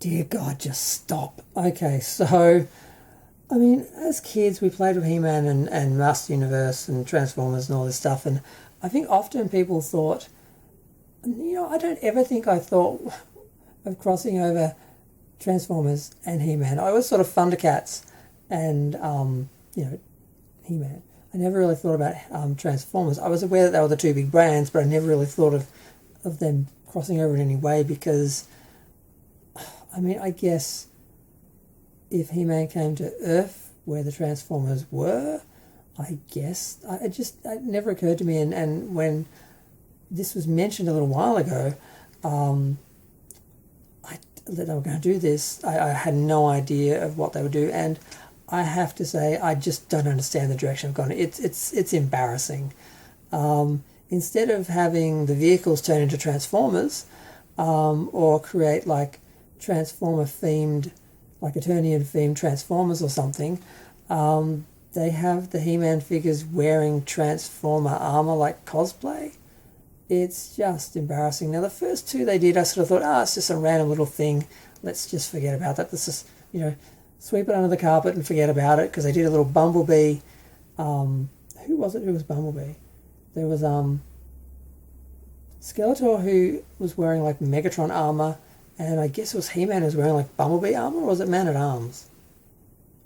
dear God, just stop. Okay, so, I mean, as kids, we played with He-Man and Master Universe and Transformers and all this stuff, and I think often people thought, I don't ever think I thought of crossing over Transformers and He-Man. I always thought of Thundercats and, He-Man. I never really thought about Transformers. I was aware that they were the two big brands, but I never really thought of them crossing over in any way because, I guess if He-Man came to Earth where the Transformers were, I guess, it never occurred to me. And when this was mentioned a little while ago, that they were going to do this, I had no idea of what they would do. And I have to say, I just don't understand the direction I've gone. It's embarrassing. Instead of having the vehicles turn into Transformers, or create like Transformer-themed, like Eternian-themed Transformers or something, they have the He-Man figures wearing Transformer armor like cosplay. It's just embarrassing. Now, the first two they did, I sort of thought, it's just a random little thing. Let's just forget about that. Let's just, sweep it under the carpet and forget about it, because they did a little Bumblebee. Who was it who was Bumblebee? There was Skeletor, who was wearing like Megatron armor, and I guess it was He-Man who was wearing like Bumblebee armor, or was it Man-at-Arms?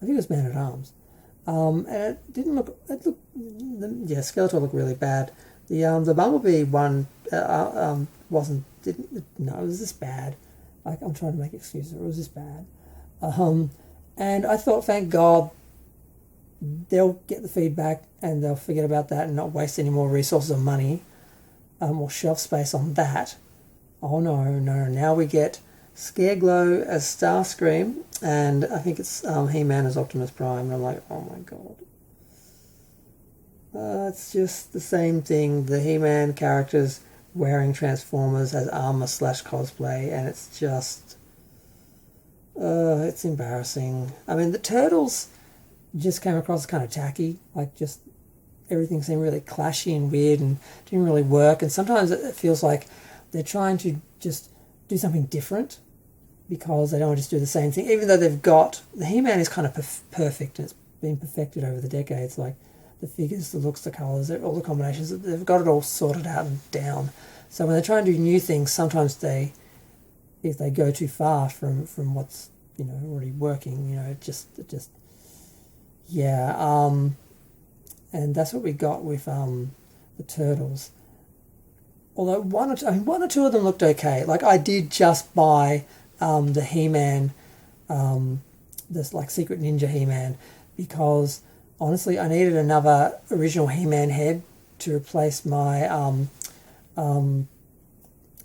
I think it was Man-at-Arms. And it didn't look, Skeletor looked really bad. The Bumblebee one it was this bad. Like, I'm trying to make excuses, it was this bad. And I thought, thank God, they'll get the feedback and they'll forget about that and not waste any more resources or money or shelf space on that. Oh no, now we get Scareglow as Starscream, and I think it's He-Man as Optimus Prime, and I'm like, oh my God. It's just the same thing, the He-Man characters wearing Transformers as armor / cosplay, and it's just, it's embarrassing. I mean, the Turtles just came across kind of tacky, like just everything seemed really clashy and weird and didn't really work, and sometimes it feels like they're trying to just do something different because they don't want to just do the same thing, even though they've got, the He-Man is kind of perfect, and it's been perfected over the decades, like the figures, the looks, the colours, all the combinations, they've got it all sorted out and down. So when they try and do new things, sometimes if they go too far from what's, already working, and that's what we got with the Turtles. Although one or two of them looked okay. Like, I did just buy the He-Man, this like Secret Ninja He-Man, because honestly, I needed another original He-Man head to replace my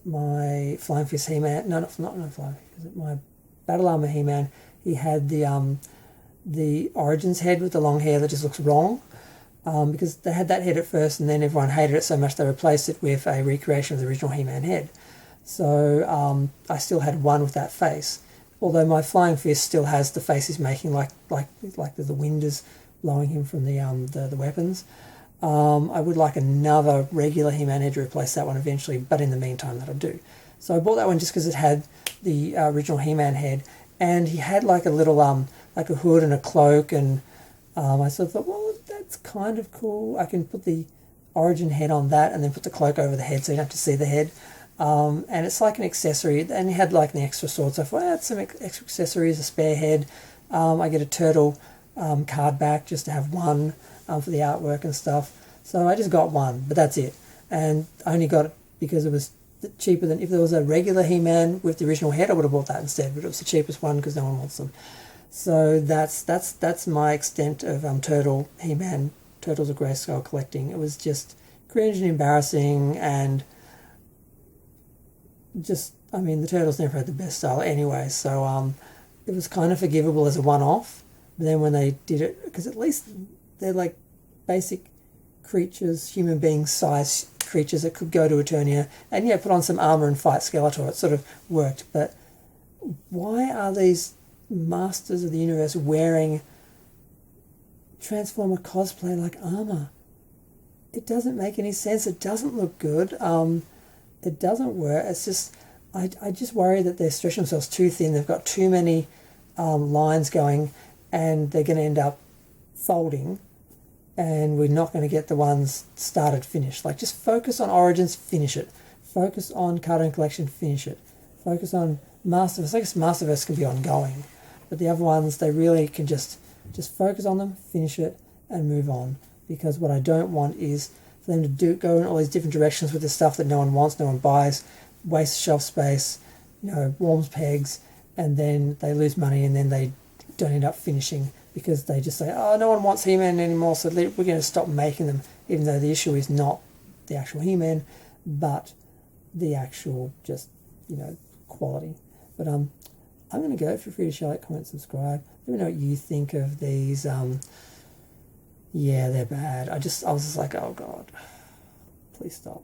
my Flying Fist He-Man. No, not Flying Fist. My Battle Armor He-Man. He had the Origins head with the long hair that just looks wrong, because they had that head at first, and then everyone hated it so much they replaced it with a recreation of the original He-Man head. So I still had one with that face. Although my Flying Fist still has the face he's making, like the wind is blowing him from the weapons. I would like another regular He-Man head to replace that one eventually, but in the meantime that'll do. So I bought that one just because it had the original He-Man head, and he had like a little like a hood and a cloak, and I sort of thought, well, that's kind of cool. I can put the origin head on that and then put the cloak over the head so you don't have to see the head. And it's like an accessory, and he had like an extra sword, so I thought, that's some extra accessories, a spare head. I get a turtle card back just to have one for the artwork and stuff. So I just got one, but that's it. And I only got it because it was cheaper than, if there was a regular He-Man with the original head, I would have bought that instead, but it was the cheapest one because no one wants them. So that's my extent of He-Man, Turtles of Grayskull collecting. It was just cringe and embarrassing, and just, the Turtles never had the best style anyway, so it was kind of forgivable as a one-off. But then when they did it, because at least they're like basic creatures, human being size creatures that could go to Eternia, and put on some armor and fight Skeletor, it sort of worked. But why are these masters of the universe wearing Transformer cosplay like armor? It doesn't make any sense. It doesn't look good. It doesn't work. It's just, I just worry that they're stretching themselves too thin. They've got too many lines going, and they're going to end up folding, and we're not going to get the ones started finished. Like, just focus on Origins, finish it. Focus on Cartoon Collection, finish it. Focus on Masterverse. I guess Masterverse can be ongoing, but the other ones, they really can just focus on them, finish it, and move on. Because what I don't want is for them to go in all these different directions with this stuff that no one wants, no one buys, waste shelf space, warms pegs, and then they lose money, and then they don't end up finishing because they just say, oh, no one wants He-Man anymore, so we're going to stop making them, even though the issue is not the actual He-Man, but the actual just, quality. But I'm going to go. Feel free to share, like, comment, subscribe. Let me know what you think of these. Yeah, they're bad. I was just like, oh God, please stop.